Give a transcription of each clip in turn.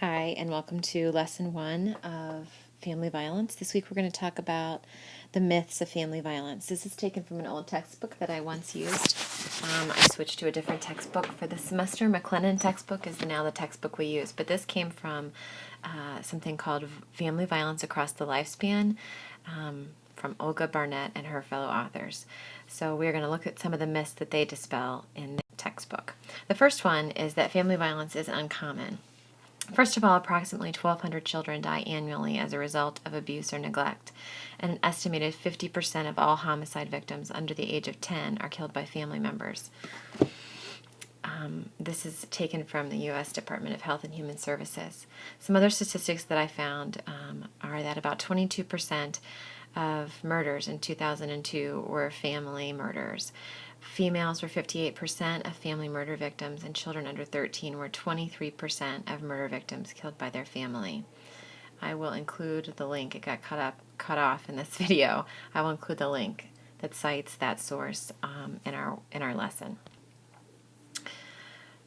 Hi, and welcome to Lesson 1 of Family Violence. This week we're going to talk about the myths of family violence. This is taken from an old textbook that I once used. I switched to a different textbook for the semester. McLennan textbook is now the textbook we use, but this came from something called Family Violence Across the Lifespan from Olga Barnett and her fellow authors. So we're going to look at some of the myths that they dispel in the textbook. The first one is that family violence is uncommon. First of all, approximately 1,200 children die annually as a result of abuse or neglect, and an estimated 50% of all homicide victims under the age of 10 are killed by family members. This is taken from the U.S. Department of Health and Human Services. Some other statistics that I found are that about 22% of murders in 2002 were family murders. Females were 58% of family murder victims, and children under 13 were 23% of murder victims killed by their family. I will include the link. It got cut off in this video. I will include the link that cites that source in our lesson.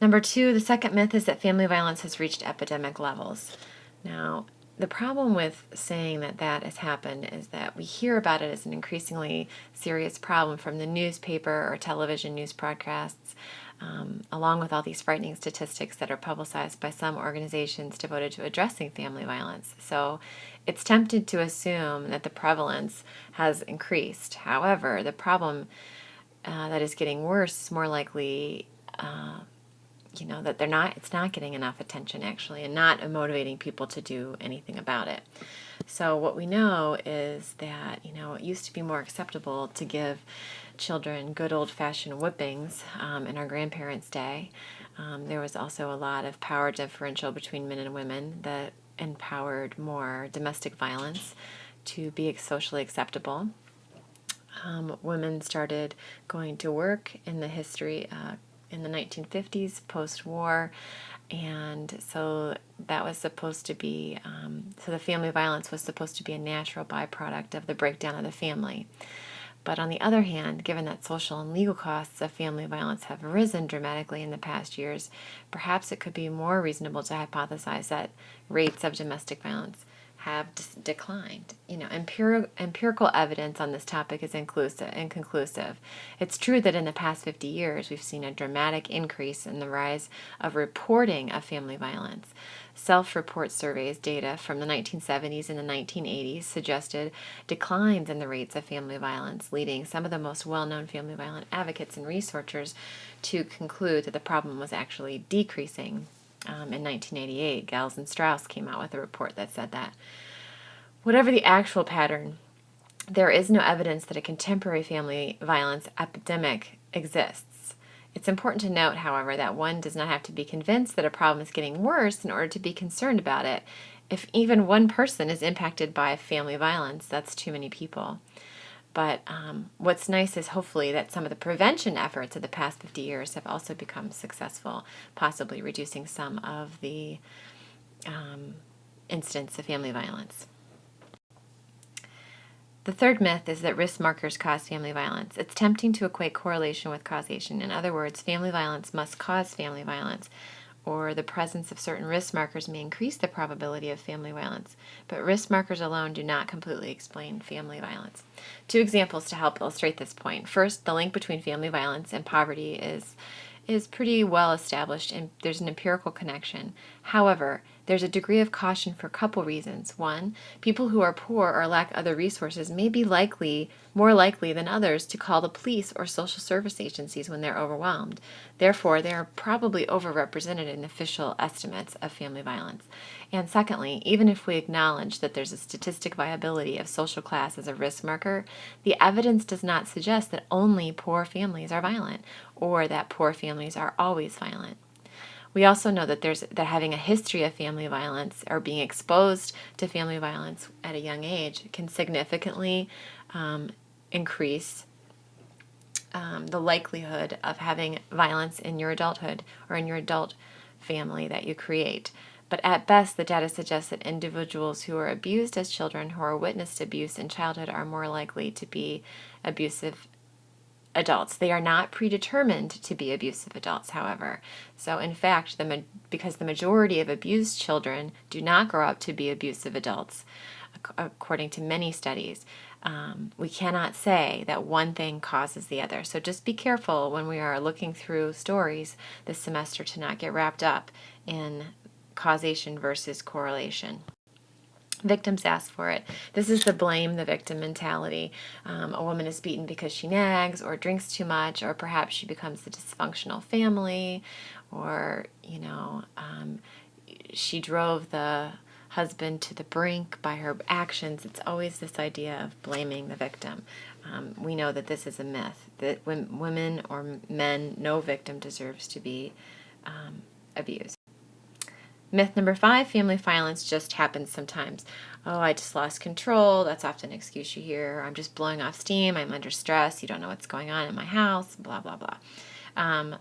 Number 2, the second myth is that family violence has reached epidemic levels. Now, the problem with saying that that has happened is that we hear about it as an increasingly serious problem from the newspaper or television news broadcasts, along with all these frightening statistics that are publicized by some organizations devoted to addressing family violence. So it's tempted to assume that the prevalence has increased. However, the problem that is getting worse is more likely that it's not getting enough attention actually, and not motivating people to do anything about it. So what we know is that, it used to be more acceptable to give children good old-fashioned whippings in our grandparents' day. There was also a lot of power differential between men and women that empowered more domestic violence to be socially acceptable. Women started going to work in the 1950s, post-war, and so that was supposed to be, so the family violence was supposed to be a natural byproduct of the breakdown of the family. But on the other hand, given that social and legal costs of family violence have risen dramatically in the past years, perhaps it could be more reasonable to hypothesize that rates of domestic violence have declined. Empirical evidence on this topic is inconclusive. It's true that in the past 50 years, we've seen a dramatic increase in the rise of reporting of family violence. Self-report surveys data from the 1970s and the 1980s suggested declines in the rates of family violence, leading some of the most well-known family violence advocates and researchers to conclude that the problem was actually decreasing. In 1988, Gels and Strauss came out with a report that said that. Whatever the actual pattern, there is no evidence that a contemporary family violence epidemic exists. It's important to note, however, that one does not have to be convinced that a problem is getting worse in order to be concerned about it. If even one person is impacted by family violence, that's too many people. But what's nice is hopefully that some of the prevention efforts of the past 50 years have also become successful, possibly reducing some of the incidents of family violence. The third myth is that risk markers cause family violence. It's tempting to equate correlation with causation. In other words, family violence must cause family violence, or the presence of certain risk markers may increase the probability of family violence, but risk markers alone do not completely explain family violence. 2 examples to help illustrate this point. First, the link between family violence and poverty is pretty well established, and there's an empirical connection. However, there's a degree of caution for a couple reasons. One, people who are poor or lack other resources may be more likely than others to call the police or social service agencies when they're overwhelmed. Therefore, they are probably overrepresented in official estimates of family violence. And secondly, even if we acknowledge that there's a statistic viability of social class as a risk marker, the evidence does not suggest that only poor families are violent, or that poor families are always violent. We also know that having a history of family violence or being exposed to family violence at a young age can significantly increase the likelihood of having violence in your adulthood or in your adult family that you create. But at best, the data suggests that individuals who are abused as children, who are witnessed abuse in childhood, are more likely to be abusive adults. They are not predetermined to be abusive adults, however. So, in fact, because the majority of abused children do not grow up to be abusive adults, according to many studies, we cannot say that one thing causes the other. So just be careful when we are looking through stories this semester to not get wrapped up in causation versus correlation. Victims ask for it. This is the blame the victim mentality. A woman is beaten because she nags or drinks too much, or perhaps she becomes a dysfunctional family, or, she drove the husband to the brink by her actions. It's always this idea of blaming the victim. We know that this is a myth, that when women or men, no victim deserves to be abused. Myth number 5, family violence just happens sometimes. Oh, I just lost control. That's often an excuse you hear. I'm just blowing off steam. I'm under stress. You don't know what's going on in my house, blah, blah, blah.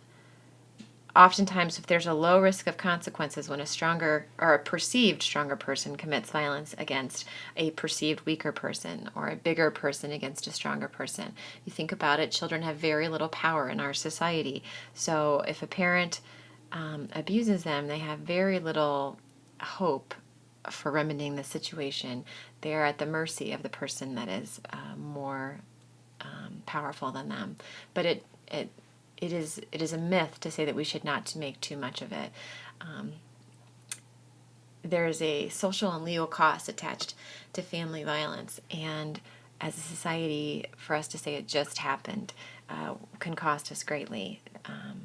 Oftentimes, if there's a low risk of consequences when a stronger or a perceived stronger person commits violence against a perceived weaker person, or a bigger person against a stronger person. You think about it, children have very little power in our society. So if a parent abuses them, they have very little hope for remedying the situation. They're at the mercy of the person that is more powerful than them. But it is a myth to say that we should not make too much of it. There's a social and legal cost attached to family violence, and as a society, for us to say it just happened can cost us greatly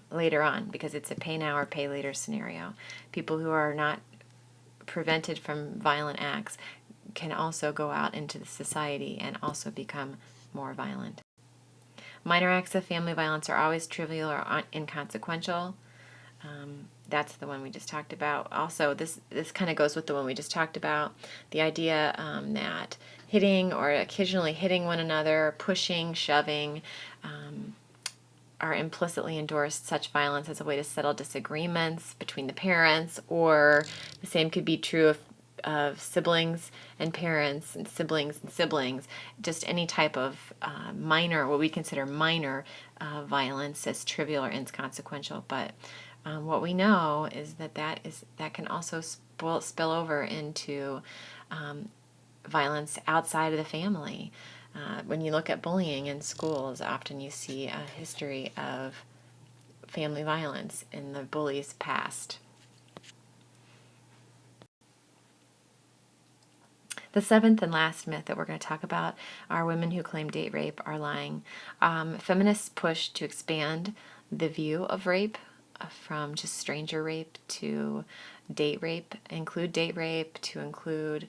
later on, because it's a pay now or pay later scenario. People who are not prevented from violent acts can also go out into the society and also become more violent. Minor acts of family violence are always trivial or inconsequential. That's the one we just talked about. Also, this kind of goes with the one we just talked about. The idea that hitting or occasionally hitting one another, pushing, shoving, are implicitly endorsed such violence as a way to settle disagreements between the parents, or the same could be true of siblings and parents and siblings, just any type of minor, what we consider minor violence as trivial or inconsequential. But what we know is that can also spill over into violence outside of the family. When you look at bullying in schools, often you see a history of family violence in the bully's past. The 7th and last myth that we're going to talk about are women who claim date rape are lying. Feminists push to expand the view of rape from just stranger rape to date rape, include date rape, to include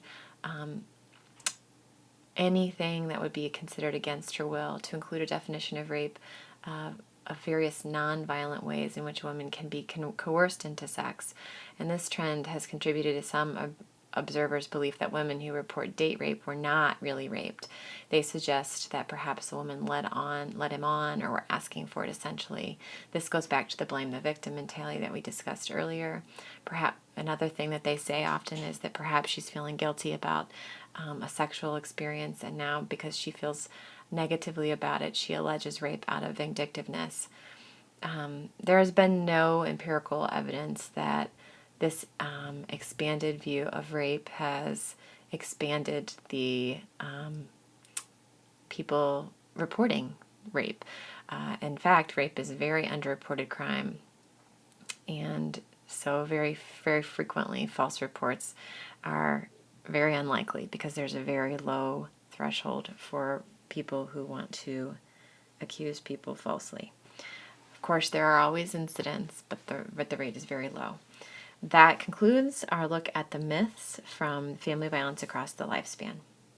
anything that would be considered against her will, to include a definition of rape of various non-violent ways in which women can be coerced into sex. And this trend has contributed to some observers' belief that women who report date rape were not really raped. They suggest that perhaps a woman led him on, or were asking for it essentially. This goes back to the blame the victim mentality that we discussed earlier. Perhaps another thing that they say often is that perhaps she's feeling guilty about a sexual experience, and now because she feels negatively about it, she alleges rape out of vindictiveness. There has been no empirical evidence that this expanded view of rape has expanded the people reporting rape. In fact, rape is a very underreported crime, and so very, very frequently false reports are very unlikely, because there's a very low threshold for people who want to accuse people falsely. Of course, there are always incidents, but the rate is very low. That concludes our look at the myths from family violence across the lifespan.